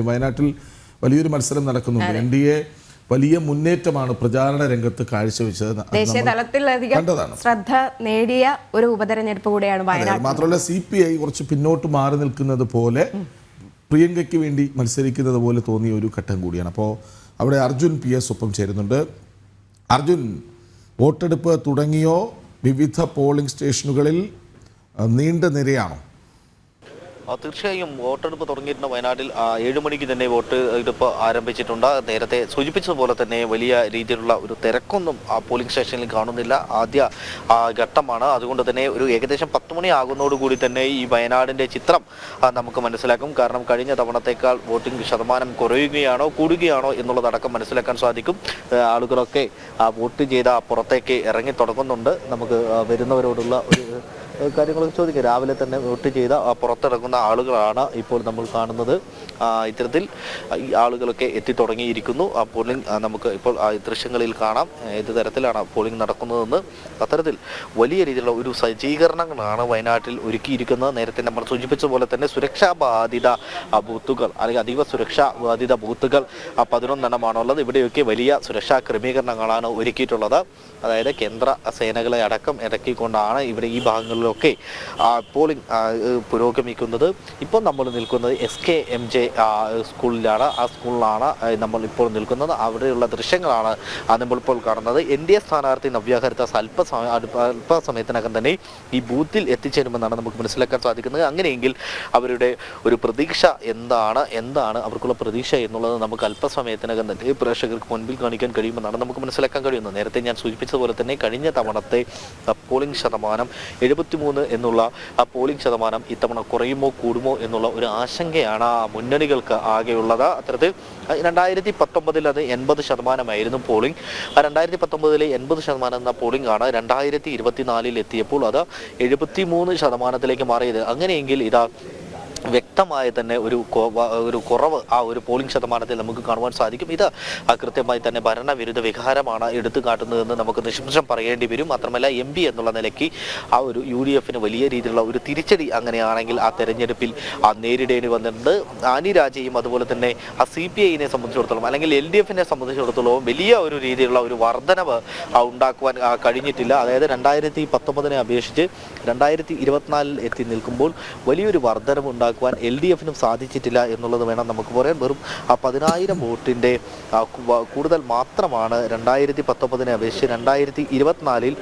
വയനാട്ടിൽ വലിയൊരു മത്സരം നടക്കുന്നുണ്ട്. NDA വലിയ മുന്നേറ്റമാണ് പ്രചാരണ രംഗത്ത് കാഴ്ചവെച്ചത്. ദേശീയ തലത്തിലധികം ശ്രദ്ധ നേടിയ ഒരു ഉപതെരഞ്ഞെടുപ്പ് കൂടിയാണ് വയനാട്. മാത്രമല്ല CPI കുറച്ച് പിന്നോട്ട് മാറി നിൽക്കുന്നത് പോലെ പ്രിയങ്കയ്ക്ക് വേണ്ടി മത്സരിക്കുന്നത് പോലെ തോന്നിയ ഒരു ഘട്ടം കൂടിയാണ്. അപ്പോൾ അവിടെ അർജുൻ PS ഒപ്പം ചേരുന്നുണ്ട്. അർജുൻ, വോട്ടെടുപ്പ് തുടങ്ങിയോ? വിവിധ പോളിംഗ് സ്റ്റേഷനുകളിൽ നീണ്ട നിരയാണോ? തീർച്ചയായും വോട്ടെടുപ്പ് തുടങ്ങിയിരുന്ന വയനാട്ടിൽ 7 മണിക്ക് തന്നെ വോട്ട് എടുപ്പ് ആരംഭിച്ചിട്ടുണ്ട്. നേരത്തെ സൂചിപ്പിച്ചതുപോലെ തന്നെ വലിയ രീതിയിലുള്ള ഒരു തിരക്കൊന്നും ആ പോളിംഗ് സ്റ്റേഷനിൽ കാണുന്നില്ല. ആദ്യ ഘട്ടമാണ്. അതുകൊണ്ട് തന്നെ ഒരു ഏകദേശം 10 മണി ആകുന്നതോടുകൂടി തന്നെ ഈ വയനാടിൻ്റെ ചിത്രം നമുക്ക് മനസ്സിലാക്കും. കാരണം കഴിഞ്ഞ തവണത്തേക്കാൾ വോട്ടിംഗ് ശതമാനം കുറയുകയാണോ കൂടുകയാണോ എന്നുള്ളതടക്കം മനസ്സിലാക്കാൻ സാധിക്കും. ആളുകളൊക്കെ വോട്ട് ചെയ്ത പുറത്തേക്ക് ഇറങ്ങി തുടങ്ങുന്നുണ്ട്. നമുക്ക് വരുന്നവരോടുള്ള ഒരു കാര്യങ്ങളൊക്കെ ചോദിക്കാം. രാവിലെ തന്നെ വോട്ട് ചെയ്ത പുറത്തിറങ്ങുന്ന ആളുകളാണ് ഇപ്പോൾ നമ്മൾ കാണുന്നത്. ഇത്തരത്തിൽ ഈ ആളുകളൊക്കെ എത്തിത്തുടങ്ങിയിരിക്കുന്നു. ആ പോളിംഗ് നമുക്ക് ഇപ്പോൾ ദൃശ്യങ്ങളിൽ കാണാം ഏത് തരത്തിലാണ് പോളിംഗ് നടക്കുന്നതെന്ന്. അത്തരത്തിൽ വലിയ രീതിയിലുള്ള ഒരു സജ്ജീകരണങ്ങളാണ് വയനാട്ടിൽ ഒരുക്കിയിരിക്കുന്നത്. നേരത്തെ നമ്മൾ സൂചിപ്പിച്ച പോലെ തന്നെ സുരക്ഷാ ബാധിത ബൂത്തുകൾ അല്ലെങ്കിൽ അതീവ സുരക്ഷാ ബാധിത ബൂത്തുകൾ 11 എണ്ണമാണുള്ളത്. ഇവിടെയൊക്കെ വലിയ സുരക്ഷാ ക്രമീകരണങ്ങളാണ് ഒരുക്കിയിട്ടുള്ളത്. അതായത് കേന്ദ്ര സേനകളെ അടക്കം ഇറക്കിക്കൊണ്ടാണ് ഇവിടെ ഈ ഭാഗങ്ങളിലൊക്കെ പോളിംഗ് പുരോഗമിക്കുന്നത്. ഇപ്പോൾ നമ്മൾ നിൽക്കുന്നത് SKMJ സ്കൂളിലാണ്. ആ സ്കൂളിലാണ് നമ്മൾ ഇപ്പോൾ നിൽക്കുന്നത്. അവിടെയുള്ള ദൃശ്യങ്ങളാണ് നമ്മളിപ്പോൾ കാണുന്നത്. NDA സ്ഥാനാർത്ഥി നവ്യ ഹരിദാസ് അല്പസമയത്തിനകം തന്നെ ഈ ബൂത്തിൽ എത്തിച്ചേരുമെന്നാണ് നമുക്ക് മനസ്സിലാക്കാൻ സാധിക്കുന്നത്. അങ്ങനെയെങ്കിൽ അവരുടെ ഒരു പ്രതീക്ഷ എന്താണ് അവർക്കുള്ള പ്രതീക്ഷ എന്നുള്ളത് നമുക്ക് അല്പസമയത്തിനകം തന്നെ പ്രേക്ഷകർക്ക് മുൻപിൽ കാണിക്കാൻ കഴിയുമെന്നാണ് നമുക്ക് മനസ്സിലാക്കാൻ കഴിയുന്നത്. നേരത്തെ ഞാൻ സൂചിപ്പിച്ചതുപോലെ തന്നെ കഴിഞ്ഞ തവണത്തെ പോളിംഗ് ശതമാനം 73 എന്നുള്ള ആ പോളിംഗ് ശതമാനം ഇത്തവണ കുറയുമോ കൂടുമോ എന്നുള്ള ഒരു ആശങ്കയാണ് മുന്നണികൾക്ക് ആകെയുള്ളത്. അത്തരത്തിൽ 2019 അത് 80% പോളിംഗ്. 2019 80% എന്ന പോളിംഗ് ആണ് 2024 എത്തിയപ്പോൾ അത് 73% മാറിയത്. അങ്ങനെയെങ്കിൽ ഇതാ വ്യക്തമായി തന്നെ ഒരു കുറവ് ആ ഒരു പോളിംഗ് ശതമാനത്തിൽ നമുക്ക് കാണുവാൻ സാധിക്കും. ഇത് കൃത്യമായി തന്നെ ഭരണവിരുദ്ധ വികാരമാണ് എടുത്തു കാട്ടുന്നതെന്ന് നമുക്ക് നിഷ്പക്ഷം പറയേണ്ടി വരും. മാത്രമല്ല MP എന്നുള്ള നിലയ്ക്ക് ആ ഒരു UDFന് വലിയ രീതിയിലുള്ള ഒരു തിരിച്ചടി അങ്ങനെയാണെങ്കിൽ ആ തെരഞ്ഞെടുപ്പിൽ നേരിടേണ്ടി വന്നിട്ടുണ്ട്. ആനി രാജയും അതുപോലെ തന്നെ ആ CPIനെ സംബന്ധിച്ചിടത്തോളം അല്ലെങ്കിൽ LDFനെ സംബന്ധിച്ചിടത്തോളം വലിയ ഒരു രീതിയിലുള്ള ഒരു വർധനവ് ഉണ്ടാക്കുവാൻ കഴിഞ്ഞിട്ടില്ല. അതായത് 2019 അപേക്ഷിച്ച് 2024 എത്തി നിൽക്കുമ്പോൾ വലിയൊരു വർധനവ് ഉണ്ടാക്കുവാൻ LDFനും സാധിച്ചിട്ടില്ല എന്നുള്ളത് വേണം നമുക്ക് പറയാൻ. വെറും 10,000 വോട്ടിൻ്റെ കൂടുതൽ മാത്രമാണ് 2019 അപേക്ഷിച്ച് 2024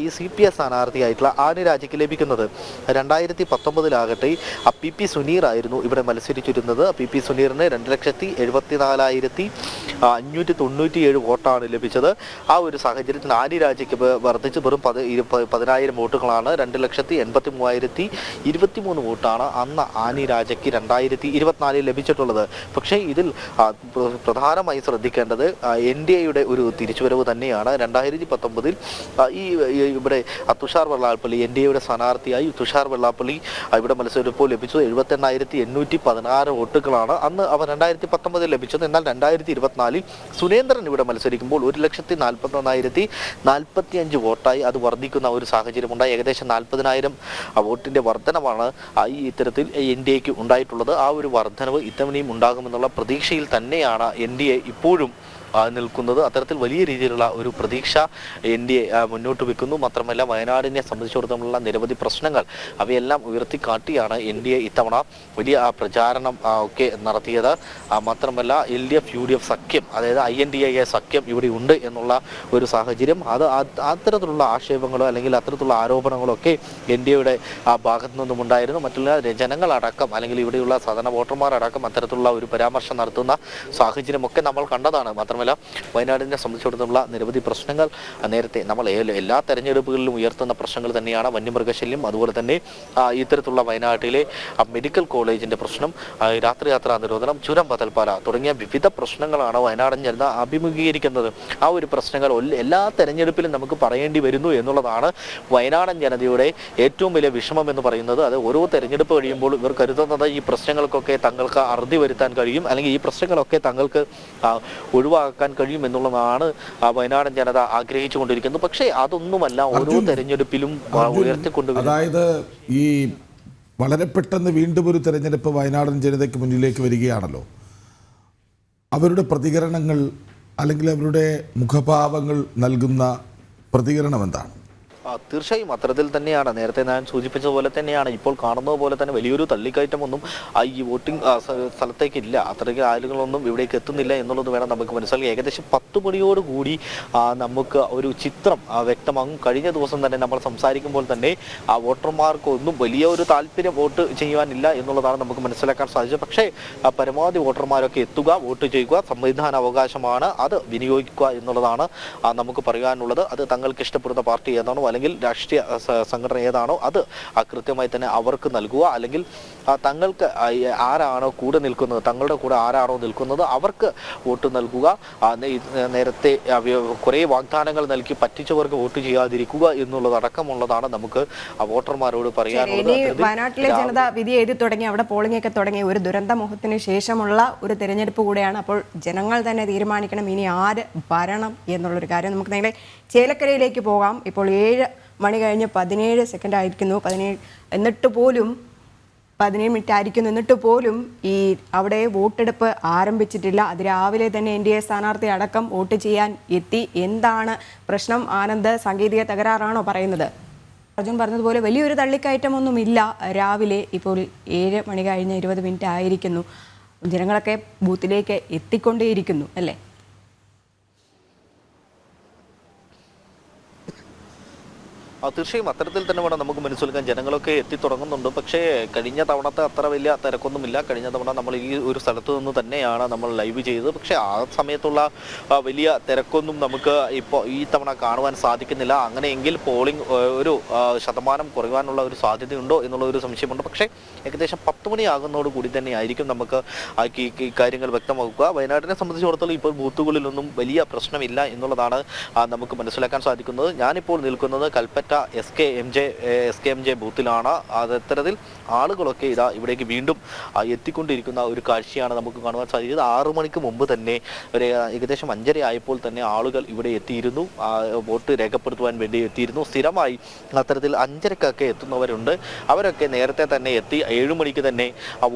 ഈ CPI സ്ഥാനാർത്ഥിയായിട്ടുള്ള ആനി രാജയ്ക്ക് ലഭിക്കുന്നത്. 2019 PP സുനീർ ആയിരുന്നു ഇവിടെ മത്സരിച്ചിരുന്നത്. PP സുനീറിന് 2,74,597 വോട്ടാണ് ലഭിച്ചത്. ആ ഒരു സാഹചര്യത്തിൽ ആനി രാജയ്ക്ക് വർദ്ധിച്ച് വെറും 10,000 വോട്ടുകളാണ്. 2,83,023 വോട്ടാണ് അന്ന് ആനി രാജയ്ക്ക് 2024 ലഭിച്ചിട്ടുള്ളത്. പക്ഷേ ഇതിൽ പ്രധാനമായി ശ്രദ്ധിക്കേണ്ടത് NDAയുടെ ഒരു തിരിച്ചുവരവ് തന്നെയാണ്. 2019 ഇവിടെ തുഷാർ വെള്ളാപ്പള്ളി NDAയുടെ സ്ഥാനാർത്ഥിയായി തുഷാർ വെള്ളാപ്പള്ളി ഇവിടെ മത്സരിച്ചപ്പോൾ ലഭിച്ചത് 78,816 വോട്ടുകളാണ്. അന്ന് അവർ 2019 ലഭിച്ചത്. എന്നാൽ 2024 സുരേന്ദ്രൻ ഇവിടെ മത്സരിക്കുമ്പോൾ 1,41,045 വോട്ടായി അത് വർദ്ധിക്കുന്ന ഒരു സാഹചര്യമുണ്ടായി. ഏകദേശം 40,000 വോട്ടിൻ്റെ വർധനമാണ് ഈ ഇത്തരത്തിൽ NDAക്ക് ഉണ്ടായിട്ടുള്ളത്. ആ ഒരു വർധനവ് ഇത്തവണയും ഉണ്ടാകുമെന്നുള്ള പ്രതീക്ഷയിൽ തന്നെയാണ് NDA ഇപ്പോഴും നിൽക്കുന്നത്. അത്തരത്തിൽ വലിയ രീതിയിലുള്ള ഒരു പ്രതീക്ഷ NDA മുന്നോട്ട് വെക്കുന്നു. മാത്രമല്ല വയനാടിനെ സംബന്ധിച്ചിടത്തോളമുള്ള നിരവധി പ്രശ്നങ്ങൾ അവയെല്ലാം ഉയർത്തിക്കാട്ടിയാണ് NDA ഇത്തവണ വലിയ പ്രചാരണം ഒക്കെ നടത്തിയത്. മാത്രമല്ല LDF UDF സഖ്യം, അതായത് INDA സഖ്യം ഇവിടെ ഉണ്ട് എന്നുള്ള ഒരു സാഹചര്യം, അത് അത്തരത്തിലുള്ള ആക്ഷേപങ്ങളോ അല്ലെങ്കിൽ അത്തരത്തിലുള്ള ആരോപണങ്ങളോ ഒക്കെ NDAയുടെ ഭാഗത്തു നിന്നും ഉണ്ടായിരുന്നു. മറ്റുള്ള ജനങ്ങളടക്കം അല്ലെങ്കിൽ ഇവിടെയുള്ള സാധാരണ വോട്ടർമാരടക്കം അത്തരത്തിലുള്ള ഒരു പരാമർശം നടത്തുന്ന സാഹചര്യമൊക്കെ നമ്മൾ കണ്ടതാണ്. മാത്രമല്ല വയനാടിനെ സംബന്ധിച്ചിടത്തോളം നിരവധി പ്രശ്നങ്ങൾ നേരത്തെ നമ്മൾ എല്ലാ തെരഞ്ഞെടുപ്പുകളിലും ഉയർത്തുന്ന പ്രശ്നങ്ങൾ തന്നെയാണ്. വന്യമൃഗശല്യം, അതുപോലെ തന്നെ ഇത്തരത്തിലുള്ള വയനാട്ടിലെ മെഡിക്കൽ കോളേജിൻ്റെ പ്രശ്നം, രാത്രിയാത്രാ നിരോധനം, ചുരം ബദൽപാല തുടങ്ങിയ വിവിധ പ്രശ്നങ്ങളാണ് വയനാടൻ ജനത അഭിമുഖീകരിക്കുന്നത്. ആ ഒരു പ്രശ്നങ്ങൾ എല്ലാ തെരഞ്ഞെടുപ്പിലും നമുക്ക് പറയേണ്ടി വരുന്നു എന്നുള്ളതാണ് വയനാടൻ ജനതയുടെ ഏറ്റവും വലിയ വിഷമം എന്ന് പറയുന്നത്. അത് ഓരോ തെരഞ്ഞെടുപ്പ് കഴിയുമ്പോൾ ഇവർ കരുതുന്നത് ഈ പ്രശ്നങ്ങൾക്കൊക്കെ തങ്ങൾക്ക് അറുതി വരുത്താൻ കഴിയും, അല്ലെങ്കിൽ ഈ പ്രശ്നങ്ങളൊക്കെ തങ്ങൾക്ക് ഒഴിവാക്കാൻ കഴിയും എന്നുള്ളതാണ് വയനാടൻ ജനത ആഗ്രഹിച്ചുകൊണ്ടിരിക്കുന്നത്. പക്ഷേ അതൊന്നുമല്ല ഓരോ തെരഞ്ഞെടുപ്പിലും ഉയർത്തിക്കൊണ്ടുവരും. അതായത് ഈ വളരെ പെട്ടെന്ന് വീണ്ടും ഒരു തെരഞ്ഞെടുപ്പ് വയനാടൻ ജനതയ്ക്ക് മുന്നിലേക്ക് വരികയാണല്ലോ. അവരുടെ പ്രതികരണങ്ങൾ അല്ലെങ്കിൽ അവരുടെ മുഖഭാവങ്ങൾ നൽകുന്ന പ്രതികരണം എന്താണ്? തീർച്ചയായും അത്തരത്തിൽ തന്നെയാണ്. നേരത്തെ ഞാൻ സൂചിപ്പിച്ച പോലെ തന്നെയാണ്. ഇപ്പോൾ കാണുന്നത് പോലെ തന്നെ വലിയൊരു തള്ളിക്കയറ്റമൊന്നും ഈ വോട്ടിംഗ് സ്ഥലത്തേക്കില്ല. അത്രയ്ക്ക് ആളുകളൊന്നും ഇവിടേക്ക് എത്തുന്നില്ല എന്നുള്ളത് വേണം നമുക്ക് മനസ്സിലാക്കി. ഏകദേശം 10 മണിയോടുകൂടി നമുക്ക് ഒരു ചിത്രം വ്യക്തമാകും. കഴിഞ്ഞ ദിവസം തന്നെ നമ്മൾ സംസാരിക്കുമ്പോൾ തന്നെ വോട്ടർമാർക്കൊന്നും വലിയ ഒരു താല്പര്യം വോട്ട് ചെയ്യുവാനില്ല എന്നുള്ളതാണ് നമുക്ക് മനസ്സിലാക്കാൻ സാധിച്ചത്. പക്ഷേ പരമാവധി വോട്ടർമാരൊക്കെ എത്തുക, വോട്ട് ചെയ്യുക, സംവിധാന അവകാശമാണ്, അത് വിനിയോഗിക്കുക എന്നുള്ളതാണ് നമുക്ക് പറയാനുള്ളത്. അത് തങ്ങൾക്ക് ഇഷ്ടപ്പെടുന്ന പാർട്ടി ഏതാണോ അല്ലെങ്കിൽ രാഷ്ട്രീയ സംഘടന ഏതാണോ അത് കൃത്യമായി തന്നെ അവർക്ക് നൽകുക. അല്ലെങ്കിൽ തങ്ങൾക്ക് ആരാണോ കൂടെ നിൽക്കുന്നത്, തങ്ങളുടെ കൂടെ ആരാണോ നിൽക്കുന്നത് അവർക്ക് വോട്ട് നൽകുക. നേരത്തെ കുറേ വാഗ്ദാനങ്ങൾ നൽകി പറ്റിച്ചവർക്ക് വോട്ട് ചെയ്യാതിരിക്കുക എന്നുള്ളതടക്കമുള്ളതാണ് നമുക്ക് വോട്ടർമാരോട് പറയാനുള്ളത്. വയനാട്ടിലെ ജനത വിധി എഴുതി തുടങ്ങി, അവിടെ പോളിംഗ് ഒക്കെ തുടങ്ങി. ഒരു ദുരന്ത മുഖത്തിന് ശേഷമുള്ള ഒരു തെരഞ്ഞെടുപ്പ് കൂടെയാണ്. അപ്പോൾ ജനങ്ങൾ തന്നെ തീരുമാനിക്കണം ഇനി ആര് ഭരണം എന്നുള്ളൊരു കാര്യം. നമുക്ക് നേരെ ചേലക്കരയിലേക്ക് പോകാം. ഇപ്പോൾ 7 മണി കഴിഞ്ഞ് 17 സെക്കൻഡ് ആയിരിക്കുന്നു. 17 മിനിറ്റ് ആയിരിക്കുന്നു. എന്നിട്ട് പോലും ഈ അവിടെ വോട്ടെടുപ്പ് ആരംഭിച്ചിട്ടില്ല. അതിരാവിലെ തന്നെ NDA സ്ഥാനാർത്ഥി അടക്കം വോട്ട് ചെയ്യാൻ എത്തി. എന്താണ് പ്രശ്നം? ആനന്ദ്, സാങ്കേതിക തകരാറാണോ പറയുന്നത്? അർജുൻ പറഞ്ഞതുപോലെ വലിയൊരു തള്ളിക്കയറ്റമൊന്നുമില്ല രാവിലെ. ഇപ്പോൾ 7 മണി കഴിഞ്ഞ് 20 മിനിറ്റ് ആയിരിക്കുന്നു. ജനങ്ങളൊക്കെ ബൂത്തിലേക്ക് എത്തിക്കൊണ്ടേയിരിക്കുന്നു അല്ലേ? തീർച്ചയായും അത്തരത്തിൽ തന്നെ വേണം നമുക്ക് മനസ്സിലാക്കാൻ. ജനങ്ങളൊക്കെ എത്തിത്തുടങ്ങുന്നുണ്ട്. പക്ഷേ കഴിഞ്ഞ തവണത്തെ അത്ര വലിയ തിരക്കൊന്നുമില്ല. കഴിഞ്ഞ തവണ നമ്മൾ ഈ ഒരു സ്ഥലത്ത് നിന്ന് തന്നെയാണ് നമ്മൾ ലൈവ് ചെയ്തത്. പക്ഷേ ആ സമയത്തുള്ള വലിയ തിരക്കൊന്നും നമുക്ക് ഇപ്പോൾ ഈ തവണ കാണുവാൻ സാധിക്കുന്നില്ല. അങ്ങനെയെങ്കിൽ പോളിംഗ് ഒരു ശതമാനം കുറയുവാനുള്ള ഒരു സാധ്യതയുണ്ടോ എന്നുള്ള ഒരു സംശയമുണ്ട്. പക്ഷേ ഏകദേശം 10 മണിയാകുന്നതോട് കൂടി തന്നെ ആയിരിക്കും നമുക്ക് ഈ കാര്യങ്ങൾ വ്യക്തമാക്കുക. വയനാട്ടിനെ സംബന്ധിച്ചിടത്തോളം ഇപ്പോൾ ബൂത്തുകളിലൊന്നും വലിയ പ്രശ്നമില്ല എന്നുള്ളതാണ് നമുക്ക് മനസ്സിലാക്കാൻ സാധിക്കുന്നത്. ഞാനിപ്പോൾ നിൽക്കുന്നത് കൽപ്പറ്റ SKMJ ബൂത്തിലാണ്. അത്തരത്തിൽ ആളുകളൊക്കെ ഇവിടേക്ക് വീണ്ടും എത്തിക്കൊണ്ടിരിക്കുന്ന ഒരു കാഴ്ചയാണ് നമുക്ക് കാണുവാൻ സാധിച്ചത്. 6 മണിക്ക് മുമ്പ് തന്നെ ഏകദേശം 5:30 ആയപ്പോൾ തന്നെ ആളുകൾ ഇവിടെ എത്തിയിരുന്നു, വോട്ട് രേഖപ്പെടുത്തുവാൻ വേണ്ടി എത്തിയിരുന്നു. സ്ഥിരമായി അത്തരത്തിൽ 5:30ക്കൊക്കെ എത്തുന്നവരുണ്ട്. അവരൊക്കെ നേരത്തെ തന്നെ എത്തി 7 മണിക്ക് തന്നെ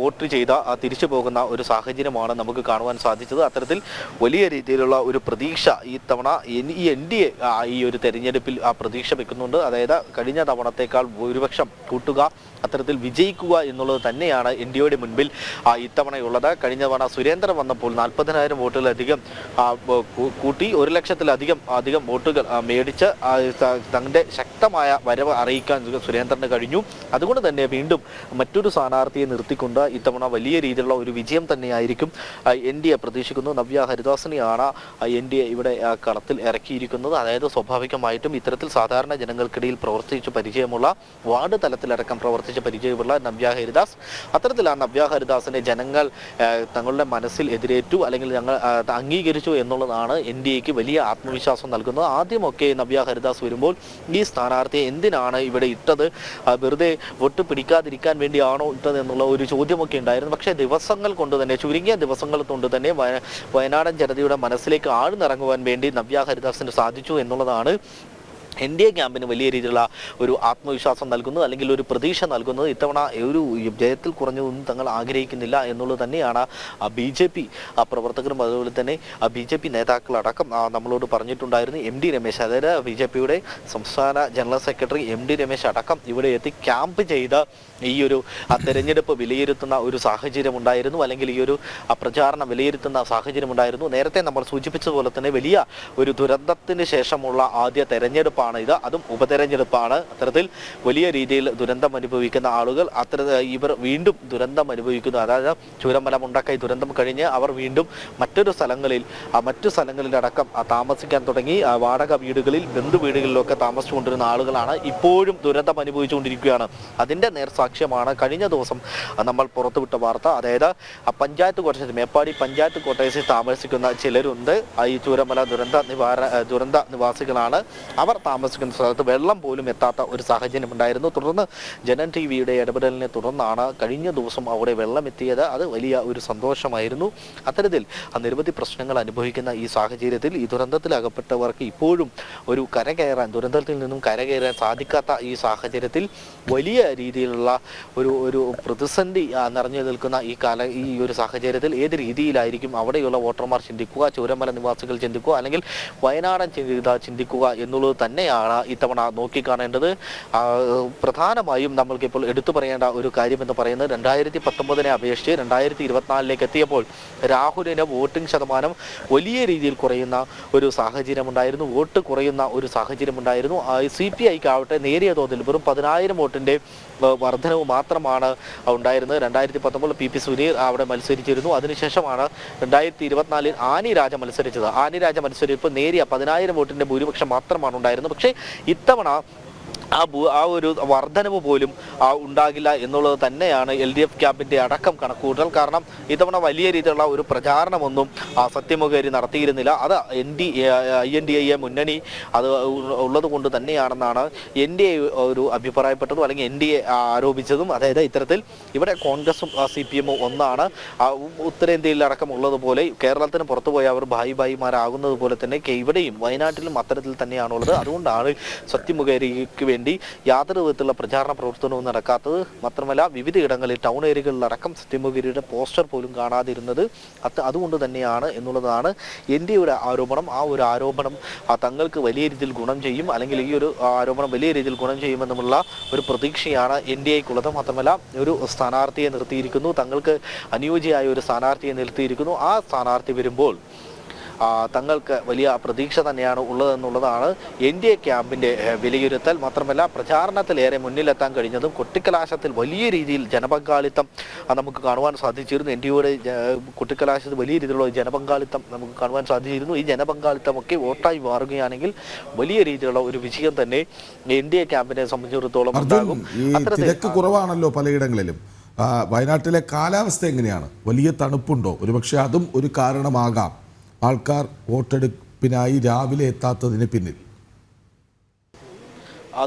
വോട്ട് ചെയ്ത തിരിച്ചു പോകുന്ന ഒരു സാഹചര്യമാണ് നമുക്ക് കാണുവാൻ സാധിച്ചത്. അത്തരത്തിൽ വലിയ രീതിയിലുള്ള ഒരു പ്രതീക്ഷ ഈ തവണ ഈ NDA ഈ ഒരു തെരഞ്ഞെടുപ്പിൽ പ്രതീക്ഷ വെക്കുന്നുണ്ട്. അതായത് കഴിഞ്ഞ തവണത്തേക്കാൾ ഭൂരിപക്ഷം കൂട്ടുക, അത്തരത്തിൽ വിജയിക്കുക എന്നുള്ളത് തന്നെയാണ് NDAയുടെ മുൻപിൽ ഇത്തവണയുള്ളത്. കഴിഞ്ഞ തവണ സുരേന്ദ്രൻ വന്നപ്പോൾ 40,000 വോട്ടുകളധികം കൂട്ടി 1 ലക്ഷത്തിലധികം വോട്ടുകൾ മേടിച്ച് തങ്ങളുടെ ശക്തമായ വരവ് അറിയിക്കാൻ സുരേന്ദ്രന് കഴിഞ്ഞു. അതുകൊണ്ട് തന്നെ വീണ്ടും മറ്റൊരു സ്ഥാനാർത്ഥിയെ നിർത്തിക്കൊണ്ട് ഇത്തവണ വലിയ രീതിയിലുള്ള ഒരു വിജയം തന്നെയായിരിക്കും NDA പ്രതീക്ഷിക്കുന്നു. നവ്യ ഹരിദാസിനെയാണ് NDA ഇവിടെ കളത്തിൽ ഇറക്കിയിരിക്കുന്നത്. അതായത് സ്വാഭാവികമായിട്ടും ഇത്തരത്തിൽ സാധാരണ ജനങ്ങൾക്കിടയിൽ പ്രവർത്തിച്ച് പരിചയമുള്ള, വാർഡ് തലത്തിലടക്കം പ്രവർത്തിച്ച് പരിചയമുള്ള നവ്യ ഹരിദാസ്. അത്തരത്തിൽ ആ നവ്യ ഹരിദാസിനെ ജനങ്ങൾ തങ്ങളുടെ മനസ്സിൽ എതിരേറ്റു അല്ലെങ്കിൽ ഞങ്ങൾ അംഗീകരിച്ചു എന്നുള്ളതാണ് NDAക്ക് വലിയ ആത്മവിശ്വാസം നൽകുന്നത്. ആദ്യമൊക്കെ നവ്യ ഹരിദാസ് വരുമ്പോൾ ഈ സ്ഥാനാർത്ഥിയെ എന്തിനാണ് ഇവിടെ ഇട്ടത്, വെറുതെ വോട്ട് പിടിക്കാതിരിക്കാൻ വേണ്ടിയാണോ ഇട്ടത് എന്നുള്ള ഒരു ചോദ്യമൊക്കെ ഉണ്ടായിരുന്നു. പക്ഷേ ദിവസങ്ങൾ കൊണ്ട് തന്നെ, ചുരുങ്ങിയ ദിവസങ്ങൾ കൊണ്ട് തന്നെ വയനാടൻ ജനതയുടെ മനസ്സിലേക്ക് ആഴ്ന്നിറങ്ങുവാൻ വേണ്ടി നവ്യ ഹരിദാസിന് സാധിച്ചു എന്നുള്ളതാണ് NDA ക്യാമ്പിന് വലിയ രീതിയിലുള്ള ഒരു ആത്മവിശ്വാസം നൽകുന്നത് അല്ലെങ്കിൽ ഒരു പ്രതീക്ഷ നൽകുന്നത്. ഇത്തവണ ഒരു ജയത്തിൽ കുറഞ്ഞതൊന്നും തങ്ങൾ ആഗ്രഹിക്കുന്നില്ല എന്നുള്ളത് തന്നെയാണ് BJP പ്രവർത്തകരും അതുപോലെ തന്നെ BJP നേതാക്കളടക്കം നമ്മളോട് പറഞ്ഞിട്ടുണ്ടായിരുന്നു. MD രമേശ്, അതായത് BJPയുടെ സംസ്ഥാന ജനറൽ സെക്രട്ടറി MD രമേശ് അടക്കം ഇവിടെ എത്തി ക്യാമ്പ് ചെയ്ത് ഈ ഒരു തെരഞ്ഞെടുപ്പ് വിലയിരുത്തുന്ന ഒരു സാഹചര്യം ഉണ്ടായിരുന്നു, അല്ലെങ്കിൽ ഈ ഒരു പ്രചാരണം വിലയിരുത്തുന്ന സാഹചര്യം ഉണ്ടായിരുന്നു. നേരത്തെ നമ്മൾ സൂചിപ്പിച്ചതുപോലെ തന്നെ വലിയ ഒരു ദുരന്തത്തിന് ശേഷമുള്ള ആദ്യ തെരഞ്ഞെടുപ്പ് ഇത്, അതും ഉപതെരഞ്ഞെടുപ്പാണ്. അത്തരത്തിൽ വലിയ രീതിയിൽ ദുരന്തം അനുഭവിക്കുന്ന ആളുകൾ ഇവർ വീണ്ടും ദുരന്തം അനുഭവിക്കുന്നു. അതായത് ചൂരമല മുണ്ടക്കൈ ദുരന്തം കഴിഞ്ഞ് അവർ വീണ്ടും മറ്റു സ്ഥലങ്ങളിലടക്കം താമസിക്കാൻ തുടങ്ങി. വാടക വീടുകളിൽ, ബന്ധു വീടുകളിലൊക്കെ താമസിച്ചുകൊണ്ടിരുന്ന ആളുകളാണ് ഇപ്പോഴും ദുരന്തം അനുഭവിച്ചുകൊണ്ടിരിക്കുകയാണ്. അതിൻ്റെ നേർസാക്ഷ്യമാണ് കഴിഞ്ഞ ദിവസം നമ്മൾ പുറത്തുവിട്ട വാർത്ത. അതായത് പഞ്ചായത്ത് കോട്ടേഴ്സ്, മേപ്പാടി പഞ്ചായത്ത് കോട്ടേഴ്സിൽ താമസിക്കുന്ന ചിലരുണ്ട്. ഈ ചൂരമല ദുരന്ത നിവാസികളാണ്. അവർ താമസിക്കുന്ന സ്ഥലത്ത് വെള്ളം പോലും എത്താത്ത ഒരു സാഹചര്യം ഉണ്ടായിരുന്നു. തുടർന്ന് ജനൻ ടിവിയുടെ ഇടപെടലിനെ തുടർന്നാണ് കഴിഞ്ഞ ദിവസം അവിടെ വെള്ളം എത്തിയത്. അത് വലിയ ഒരു സന്തോഷമായിരുന്നു. അത്തരത്തിൽ നിരവധി പ്രശ്നങ്ങൾ അനുഭവിക്കുന്ന ഈ സാഹചര്യത്തിൽ ഈ ദുരന്തത്തിലകപ്പെട്ടവർക്ക് ഇപ്പോഴും ഒരു ദുരന്തത്തിൽ നിന്നും കരകയറാൻ സാധിക്കാത്ത ഈ സാഹചര്യത്തിൽ വലിയ രീതിയിലുള്ള ഒരു പ്രതിസന്ധി നിറഞ്ഞു നിൽക്കുന്ന ഈ ഒരു സാഹചര്യത്തിൽ ഏത് രീതിയിലായിരിക്കും അവിടെയുള്ള വോട്ടർമാർ ചിന്തിക്കുക, ചൂരമല നിവാസികൾ ചിന്തിക്കുക, അല്ലെങ്കിൽ വയനാടൻ ചിന്തിക്കുക എന്നുള്ളത് തന്നെയാണ് ഇത്തവണ നോക്കിക്കാണേണ്ടത്. പ്രധാനമായും നമ്മൾക്കിപ്പോൾ എടുത്തു പറയേണ്ട ഒരു കാര്യം എന്ന് പറയുന്നത് 2019 അപേക്ഷിച്ച് 2024 എത്തിയപ്പോൾ രാഹുലിന് വോട്ടിംഗ് ശതമാനം വലിയ രീതിയിൽ കുറയുന്ന ഒരു സാഹചര്യമുണ്ടായിരുന്നു. വോട്ട് കുറയുന്ന ഒരു സാഹചര്യമുണ്ടായിരുന്നു. CPIക്ക് ആവട്ടെ നേരിയ തോതിൽ വെറും 10,000 വോട്ടിൻ്റെ വർധനവ് മാത്രമാണ് ഉണ്ടായിരുന്നത്. 2019 PP സുനീർ അവിടെ മത്സരിച്ചിരുന്നു. അതിനുശേഷമാണ് 2024 ആനി രാജ മത്സരിച്ചത്. ആനി രാജ മത്സരിച്ചപ്പോൾ നേരിയ 10,000 വോട്ടിൻ്റെ ഭൂരിപക്ഷം മാത്രമാണ് ഉണ്ടായിരുന്നത്. പക്ഷേ ഇത്തവണ ആ ഒരു വർധനവ് പോലും ഉണ്ടാകില്ല എന്നുള്ളത് തന്നെയാണ് LDF ക്യാമ്പിൻ്റെ അടക്കം കണക്കുകൂട്ടൽ. കാരണം ഇത്തവണ വലിയ രീതിയിലുള്ള ഒരു പ്രചാരണമൊന്നും സത്യമൊകേരി നടത്തിയിരുന്നില്ല. അത് INDA മുന്നണി അത് ഉള്ളത് കൊണ്ട് തന്നെയാണെന്നാണ് NDA ഒരു അഭിപ്രായപ്പെട്ടതും അല്ലെങ്കിൽ NDA ആരോപിച്ചതും. അതായത് ഇത്തരത്തിൽ ഇവിടെ കോൺഗ്രസും CPM ഒന്നാണ്. ഉത്തരേന്ത്യയിലടക്കം ഉള്ളതുപോലെ കേരളത്തിന് പുറത്തുപോയി അവർ ഭായിമാരാകുന്നത് പോലെ തന്നെ ഇവിടെയും വയനാട്ടിലും അത്തരത്തിൽ തന്നെയാണുള്ളത്. അതുകൊണ്ടാണ് സത്യമൊകേരിക്ക് വേണ്ടി യാതൊരു വിധത്തിലുള്ള പ്രചാരണ പ്രവർത്തനവും നടക്കാത്തത്. മാത്രമല്ല വിവിധ ഇടങ്ങളിൽ ടൗൺ ഏരിയകളിലടക്കം സത്യമൊകേരിയുടെ പോസ്റ്റർ പോലും കാണാതിരുന്നത്. അതുകൊണ്ട് തന്നെയാണ് എന്നുള്ളതാണ് NDAയുടെ ആരോപണം. ആ ഒരു ആരോപണം തങ്ങൾക്ക് വലിയ രീതിയിൽ ഗുണം ചെയ്യും, അല്ലെങ്കിൽ ഈ ഒരു ആരോപണം വലിയ രീതിയിൽ ഗുണം ചെയ്യുമെന്നുള്ള ഒരു പ്രതീക്ഷയാണ് NDAയ്ക്കുള്ളത്. മാത്രമല്ല ഒരു സ്ഥാനാർത്ഥിയെ നിർത്തിയിരിക്കുന്നു, തങ്ങൾക്ക് അനുയോജ്യമായ ഒരു സ്ഥാനാർത്ഥിയെ നിർത്തിയിരിക്കുന്നു. ആ സ്ഥാനാർത്ഥി വരുമ്പോൾ തങ്ങൾക്ക് വലിയ പ്രതീക്ഷ തന്നെയാണ് ഉള്ളതെന്നുള്ളതാണ് NDA ക്യാമ്പിൻ്റെ വിലയിരുത്തൽ. മാത്രമല്ല പ്രചാരണത്തിലേറെ മുന്നിലെത്താൻ കഴിഞ്ഞതും കൊട്ടിക്കലാശത്തിൽ വലിയ രീതിയിൽ ജനപങ്കാളിത്തം നമുക്ക് കാണുവാൻ സാധിച്ചിരുന്നു. NDAയുടെ കൊട്ടിക്കലാശത്തിൽ വലിയ രീതിയിലുള്ള ജനപങ്കാളിത്തം നമുക്ക് കാണുവാൻ സാധിച്ചിരുന്നു. ഈ ജനപങ്കാളിത്തമൊക്കെ വോട്ടായി മാറുകയാണെങ്കിൽ വലിയ രീതിയിലുള്ള ഒരു വിജയം തന്നെ NDA ക്യാമ്പിനെ സംബന്ധിച്ചിടത്തോളം ഉണ്ടാകും. തിരക്ക് കുറവാണല്ലോ പലയിടങ്ങളിലും. വയനാട്ടിലെ കാലാവസ്ഥ എങ്ങനെയാണ്? വലിയ തണുപ്പുണ്ടോ? ഒരുപക്ഷെ അതും ഒരു കാരണമാകാം ആൾക്കാർ വോട്ടെടുപ്പിനായി രാവിലെ എത്താത്തതിന് പിന്നിൽ.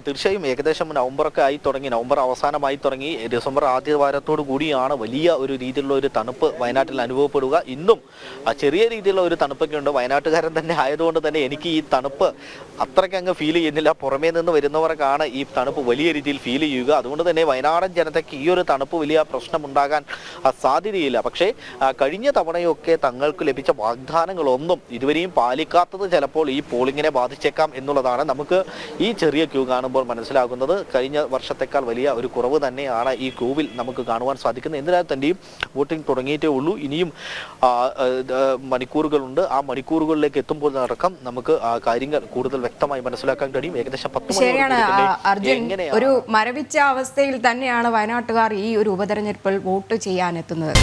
തീർച്ചയായും ഏകദേശം നവംബറൊക്കെ ആയി തുടങ്ങി, നവംബർ അവസാനമായി തുടങ്ങി. ഡിസംബർ ആദ്യ വാരത്തോടു കൂടിയാണ് വലിയ ഒരു രീതിയിലുള്ള ഒരു തണുപ്പ് വയനാട്ടിൽ അനുഭവപ്പെടുക. ഇന്നും ചെറിയ രീതിയിലുള്ള ഒരു തണുപ്പൊക്കെ ഉണ്ട്. വയനാട്ടുകാരൻ തന്നെ ആയതുകൊണ്ട് തന്നെ എനിക്ക് ഈ തണുപ്പ് അത്രയ്ക്ക് അങ്ങ് ഫീൽ ചെയ്യുന്നില്ല. പുറമേ നിന്ന് വരുന്നവർക്കാണ് ഈ തണുപ്പ് വലിയ രീതിയിൽ ഫീൽ ചെയ്യുക. അതുകൊണ്ട് തന്നെ വയനാടൻ ജനതയ്ക്ക് ഈ ഒരു തണുപ്പ് വലിയ പ്രശ്നമുണ്ടാകാൻ സാധ്യതയില്ല. പക്ഷേ കഴിഞ്ഞ തവണയൊക്കെ തങ്ങൾക്ക് ലഭിച്ച വാഗ്ദാനങ്ങളൊന്നും ഇതുവരെയും പാലിക്കാത്തത് ചിലപ്പോൾ ഈ പോളിങ്ങിനെ ബാധിച്ചേക്കാം എന്നുള്ളതാണ് നമുക്ക് ഈ ചെറിയ ക്യൂ കാണുമ്പോൾ മനസ്സിലാകുന്നത്. കഴിഞ്ഞ വർഷത്തേക്കാൾ വലിയ ഒരു കുറവ് തന്നെയാണ് ഈ ക്യൂവിൽ നമുക്ക് കാണുവാൻ സാധിക്കുന്നത്. എന്നിരുന്നാൽ തന്നെയും വോട്ടിംഗ് തുടങ്ങിയിട്ടേ ഉള്ളൂ. ഇനിയും മണിക്കൂറുകളുണ്ട്. ആ മണിക്കൂറുകളിലേക്ക് എത്തുമ്പോൾ അടക്കം നമുക്ക് കാര്യങ്ങൾ കൂടുതൽ വ്യക്തമായി മനസ്സിലാക്കാൻ കഴിയും. ഏകദേശം 10 ശരിയാണ് അർജുൻ, ഒരു മരവിച്ച അവസ്ഥയിൽ തന്നെയാണ് വയനാട്ടുകാർ ഈ ഒരു ഉപതെരഞ്ഞെടുപ്പിൽ വോട്ട് ചെയ്യാനെത്തുന്നത്.